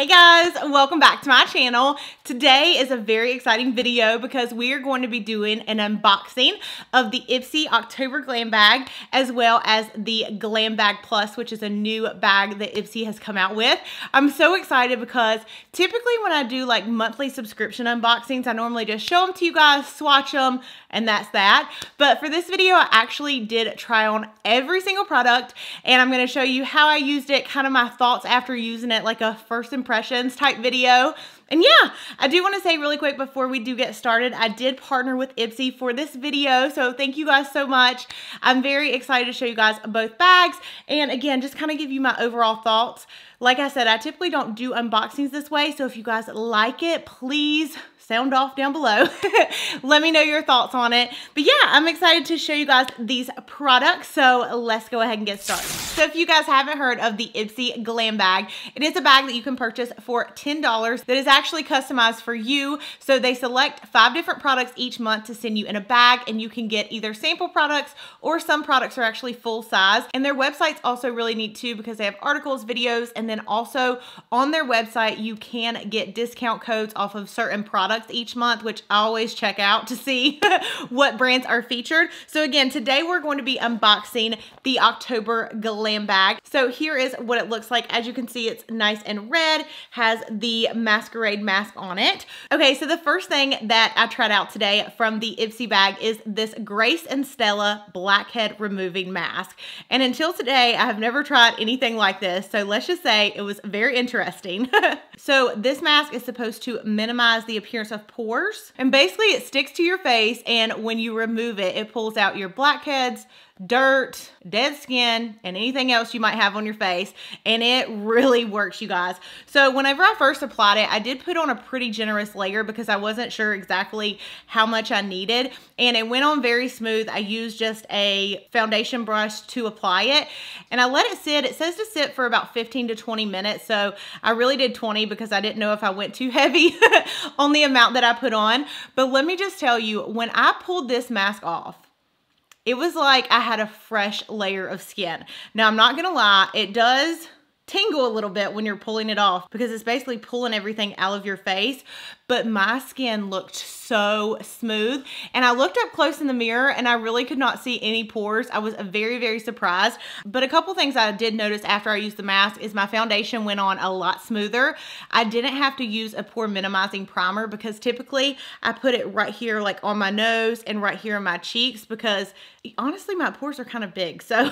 Hey guys, welcome back to my channel. Today is a very exciting video because we are going to be doing an unboxing of the Ipsy October Glam Bag as well as the Glam Bag Plus, which is a new bag that Ipsy has come out with. I'm so excited because typically when I do like monthly subscription unboxings, I normally just show them to you guys, swatch them, and that's that. But for this video, I actually did try on every single product and I'm going to show you how I used it, kind of my thoughts after using it, like a first impressions type video. And yeah, I do want to say really quick before we do get started, I did partner with Ipsy for this video, so thank you guys so much. I'm very excited to show you guys both bags and again, just kind of give you my overall thoughts. Like I said, I typically don't do unboxings this way, so if you guys like it, please sound off down below. Let me know your thoughts on it. But yeah, I'm excited to show you guys these products, so let's go ahead and get started. So if you guys haven't heard of the Ipsy Glam Bag, it is a bag that you can purchase for $10 that is actually customized for you. So they select 5 different products each month to send you in a bag, and you can get either sample products or some products are actually full size. And their website's also really neat too because they have articles, videos, and then also on their website you can get discount codes off of certain products each month, which I always check out to see what brands are featured. So again, today we're going to be unboxing the October Glam Bag. So here is what it looks like. As you can see, it's nice and red, has the masquerade mask on it. Okay, so the first thing that I tried out today from the Ipsy bag is this Grace and Stella blackhead removing mask. And until today, I have never tried anything like this. So let's just say it was very interesting. So this mask is supposed to minimize the appearance of pores, and basically it sticks to your face, and when you remove it, it pulls out your blackheads, dirt, dead skin, and anything else you might have on your face, and it really works, you guys. So whenever I first applied it, I did put on a pretty generous layer because I wasn't sure exactly how much I needed, and it went on very smooth. I used just a foundation brush to apply it, and I let it sit. It says to sit for about 15 to 20 minutes, so I really did 20 because I didn't know if I went too heavy on the amount that I put on. But let me just tell you, when I pulled this mask off, it was like I had a fresh layer of skin. Now, I'm not gonna lie, it does tingle a little bit when you're pulling it off because it's basically pulling everything out of your face, but my skin looked so smooth. And I looked up close in the mirror and I really could not see any pores. I was very, very surprised. But a couple things I did notice after I used the mask is my foundation went on a lot smoother. I didn't have to use a pore minimizing primer because typically I put it right here like on my nose and right here in my cheeks because honestly my pores are kind of big. So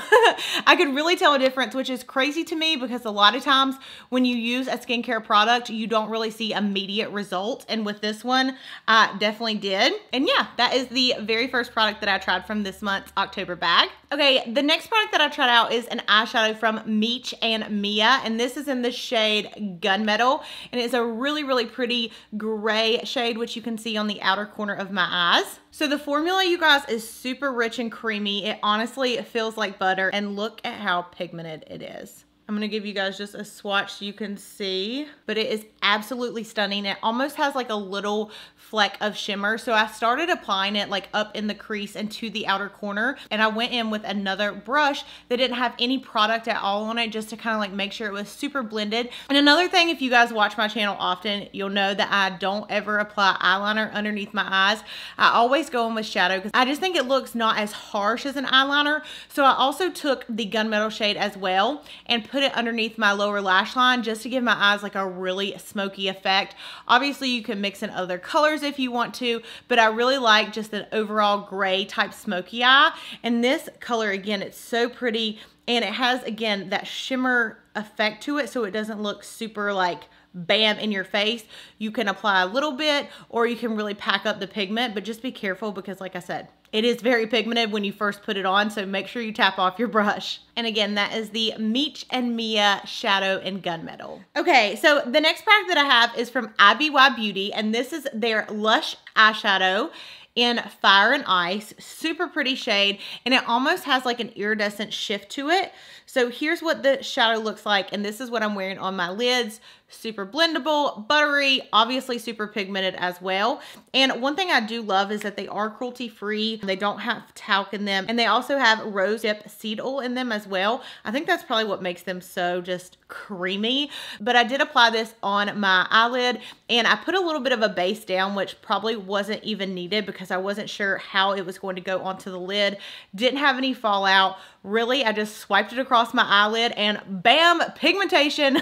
I could really tell a difference, which is crazy to me because a lot of times when you use a skincare product, you don't really see immediate results. And with this one, I definitely did. And yeah, that is the very first product that I tried from this month's October bag. Okay, the next product that I tried out is an eyeshadow from Meech and Mia, and this is in the shade Gunmetal, and it's a really, really pretty gray shade, which you can see on the outer corner of my eyes. So the formula, you guys, is super rich and creamy. It honestly feels like butter, and look at how pigmented it is. I'm gonna give you guys just a swatch so you can see, but it is absolutely stunning. It almost has like a little fleck of shimmer. So I started applying it like up in the crease and to the outer corner, and I went in with another brush that didn't have any product at all on it just to kind of like make sure it was super blended. And another thing, if you guys watch my channel often, you'll know that I don't ever apply eyeliner underneath my eyes. I always go in with shadow because I just think it looks not as harsh as an eyeliner. So I also took the Gunmetal shade as well and put it underneath my lower lash line just to give my eyes like a really smoky effect. Obviously you can mix in other colors if you want to, but I really like just an overall gray type smoky eye. And this color, again, it's so pretty, and it has, again, that shimmer effect to it, so it doesn't look super like bam in your face. You can apply a little bit or you can really pack up the pigment, but just be careful because like I said, it is very pigmented when you first put it on, so make sure you tap off your brush. And again, that is the Meech and Mia Shadow in Gunmetal. Okay, so the next product that I have is from IBY Beauty, and this is their Lush eyeshadow in Fire and Ice. Super pretty shade, and it almost has like an iridescent shift to it. So here's what the shadow looks like, and this is what I'm wearing on my lids. super blendable, buttery, obviously super pigmented as well. And one thing I do love is that they are cruelty-free. They don't have talc in them, and they also have rosehip seed oil in them as well. I think that's probably what makes them so just creamy. But I did apply this on my eyelid, and I put a little bit of a base down, which probably wasn't even needed because I wasn't sure how it was going to go onto the lid. Didn't have any fallout. Really, I just swiped it across my eyelid and bam, pigmentation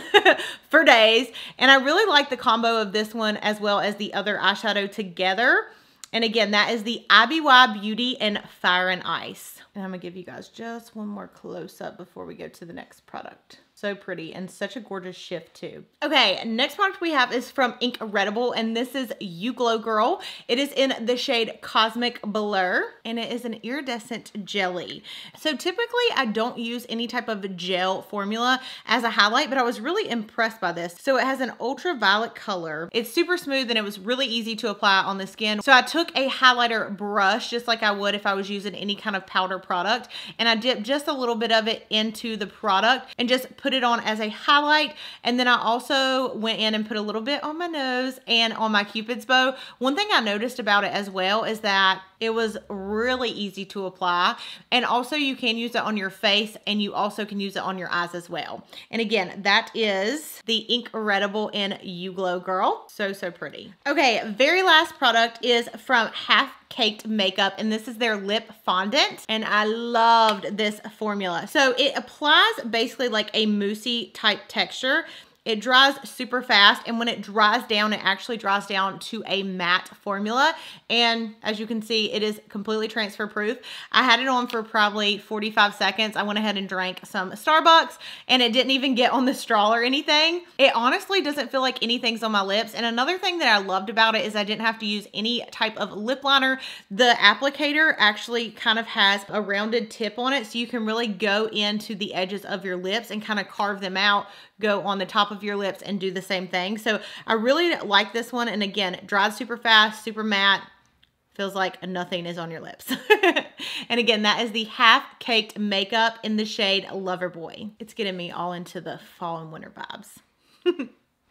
for days. And I really like the combo of this one as well as the other eyeshadow together. And again, that is the IBY Beauty in Fire and Ice. And I'm gonna give you guys just one more close up before we go to the next product. So pretty and such a gorgeous shift too. Okay, next product we have is from Incredible, and this is You Glow Girl. It is in the shade Cosmic Blur, and it is an iridescent jelly. So typically I don't use any type of gel formula as a highlight, but I was really impressed by this. So it has an ultraviolet color. It's super smooth and it was really easy to apply on the skin. So I took a highlighter brush just like I would if I was using any kind of powder product, and I dipped just a little bit of it into the product and just put it on as a highlight. And then I also went in and put a little bit on my nose and on my Cupid's bow. One thing I noticed about it as well is that it was really easy to apply, and also you can use it on your face and you also can use it on your eyes as well. And again, that is the Incredible in You Glow Girl. So pretty. Okay, very last product is from Half Caked Makeup, and this is their lip fondant, and I loved this formula. So it applies basically like a moussey type texture. It dries super fast, and when it dries down, it actually dries down to a matte formula. And as you can see, it is completely transfer proof. I had it on for probably 45 seconds. I went ahead and drank some Starbucks, and it didn't even get on the straw or anything. It honestly doesn't feel like anything's on my lips. And another thing that I loved about it is I didn't have to use any type of lip liner. The applicator actually kind of has a rounded tip on it, so you can really go into the edges of your lips and kind of carve them out, go on the top of your lips and do the same thing. So I really like this one. And again, it dries super fast, super matte. Feels like nothing is on your lips. And again, that is the Half Caked Makeup in the shade Loverboy. It's getting me all into the fall and winter vibes.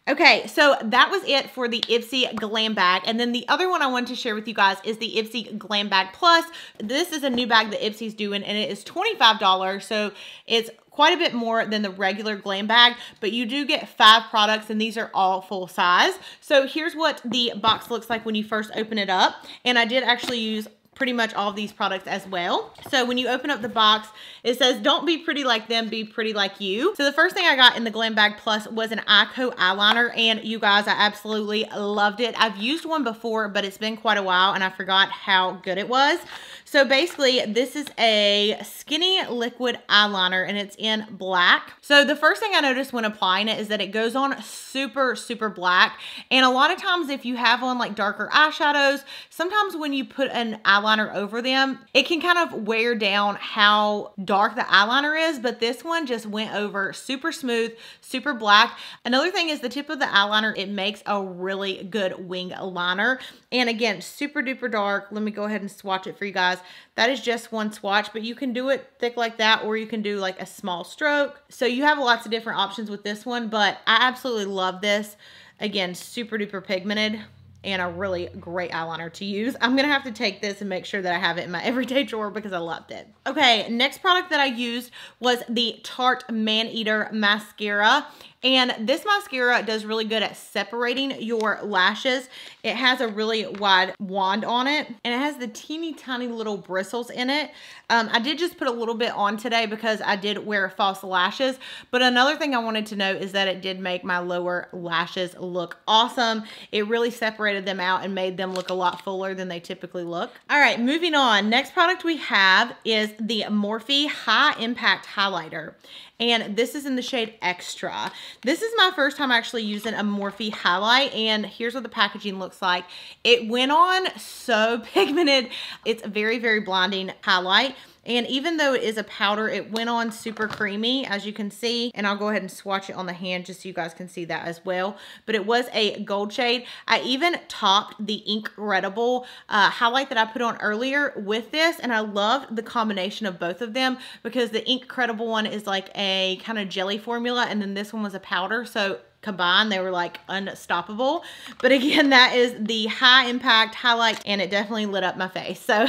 Okay, so that was it for the Ipsy Glam Bag. And then the other one I wanted to share with you guys is the Ipsy Glam Bag Plus. This is a new bag that Ipsy's doing, and it is $25. So it's quite a bit more than the regular Glam Bag, but you do get 5 products, and these are all full size. So here's what the box looks like when you first open it up. And I did actually use pretty much all of these products as well. So when you open up the box, it says, don't be pretty like them, be pretty like you. So the first thing I got in the Glam Bag Plus was an Eyeko eyeliner, and you guys, I absolutely loved it. I've used one before, but it's been quite a while and I forgot how good it was. So basically, this is a skinny liquid eyeliner, and it's in black. So the first thing I noticed when applying it is that it goes on super black. And a lot of times if you have on like darker eyeshadows, sometimes when you put an eyeliner over them, it can kind of wear down how dark the eyeliner is, but this one just went over super smooth, super black. Another thing is the tip of the eyeliner, it makes a really good wing liner. And again, super duper dark. Let me go ahead and swatch it for you guys. That is just one swatch, but you can do it thick like that, or you can do like a small stroke. So you have lots of different options with this one, but I absolutely love this. Again, super duper pigmented and a really great eyeliner to use. I'm gonna have to take this and make sure that I have it in my everyday drawer because I loved it. Okay, next product that I used was the Tarte Man-Eater Mascara. And this mascara does really good at separating your lashes. It has a really wide wand on it, and it has the teeny tiny little bristles in it. I did just put a little bit on today because I did wear false lashes. But another thing I wanted to note is that it did make my lower lashes look awesome. It really separated them out and made them look a lot fuller than they typically look. All right, moving on. Next product we have is the Morphe High Impact Highlighter. And this is in the shade Extra. This is my first time actually using a Morphe highlight, and here's what the packaging looks like. It went on so pigmented. It's a very blinding highlight. And even though it is a powder, it went on super creamy, as you can see. And I'll go ahead and swatch it on the hand just so you guys can see that as well. But it was a gold shade. I even topped the Incredible highlight that I put on earlier with this. And I loved the combination of both of them because the Incredible one is like a kind of jelly formula. And then this one was a powder. So combined, they were like unstoppable. But again, that is the high impact highlight, and it definitely lit up my face. So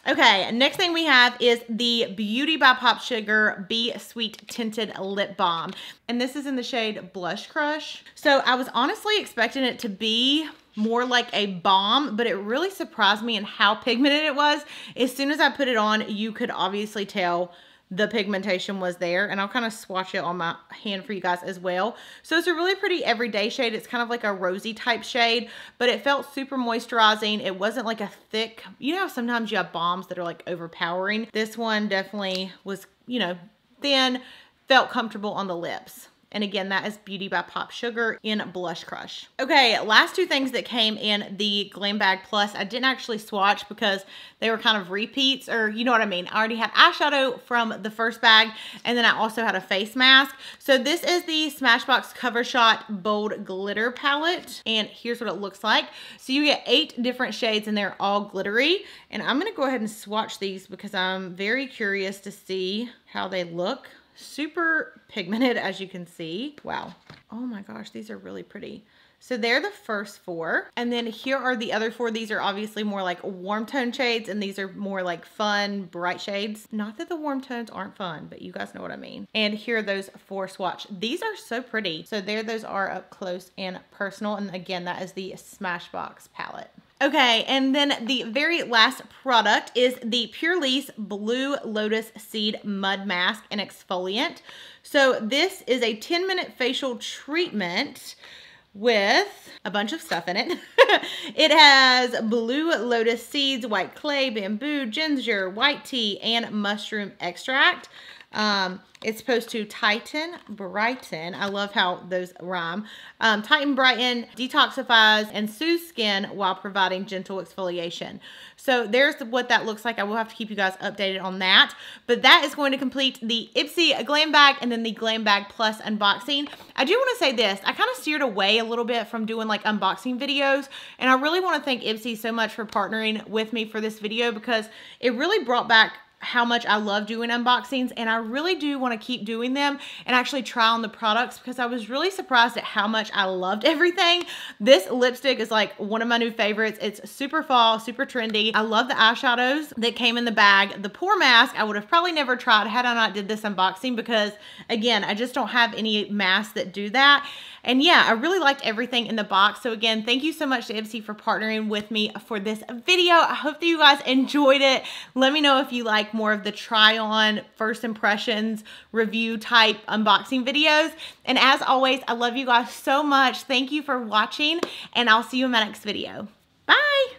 okay, next thing we have is the Beauty by Pop Sugar Be Sweet Tinted Lip Balm, and this is in the shade Blush Crush. So I was honestly expecting it to be more like a balm, but it really surprised me in how pigmented it was. As soon as I put it on, you could obviously tell the pigmentation was there, and I'll kind of swatch it on my hand for you guys as well. So it's a really pretty everyday shade. It's kind of like a rosy type shade, but it felt super moisturizing. It wasn't like a thick, you know, sometimes you have balms that are like overpowering. This one definitely was, you know, thin, felt comfortable on the lips. And again, that is Beauty by Pop Sugar in Blush Crush. Okay, last two things that came in the Glam Bag Plus. I didn't actually swatch because they were kind of repeats, or you know what I mean. I already had eyeshadow from the first bag, and then I also had a face mask. So this is the Smashbox Cover Shot Bold Glitter Palette, and here's what it looks like. So you get 8 different shades, and they're all glittery. And I'm gonna go ahead and swatch these because I'm very curious to see how they look. Super pigmented, as you can see. Wow. Oh my gosh, these are really pretty. So they're the first 4. And then here are the other 4. These are obviously more like warm tone shades, and these are more like fun, bright shades. Not that the warm tones aren't fun, but you guys know what I mean. And here are those 4 swatch. These are so pretty. So there those are up close and personal. And again, that is the Smashbox palette. Okay, and then the very last product is the Purlisse Blue Lotus Seed Mud Mask and Exfoliant. So this is a 10-minute facial treatment with a bunch of stuff in it. It has blue lotus seeds, white clay, bamboo, ginger, white tea, and mushroom extract. It's supposed to tighten, brighten. I love how those rhyme. Tighten, brighten, detoxifies, and soothe skin while providing gentle exfoliation. So there's what that looks like. I will have to keep you guys updated on that. But that is going to complete the Ipsy Glam Bag and then the Glam Bag Plus unboxing. I do want to say this. I kind of steered away a little bit from doing like unboxing videos. And I really want to thank Ipsy so much for partnering with me for this video, because it really brought back how much I love doing unboxings, and I really do want to keep doing them and actually try on the products, because I was really surprised at how much I loved everything. This lipstick is like one of my new favorites. It's super fall, super trendy. I love the eyeshadows that came in the bag. The pore mask I would have probably never tried had I not did this unboxing, because again, I just don't have any masks that do that. And yeah, I really liked everything in the box. So again, thank you so much to Ipsy for partnering with me for this video. I hope that you guys enjoyed it. Let me know if you like more of the try on, first impressions, review type unboxing videos. And as always, I love you guys so much. Thank you for watching, and I'll see you in my next video. Bye.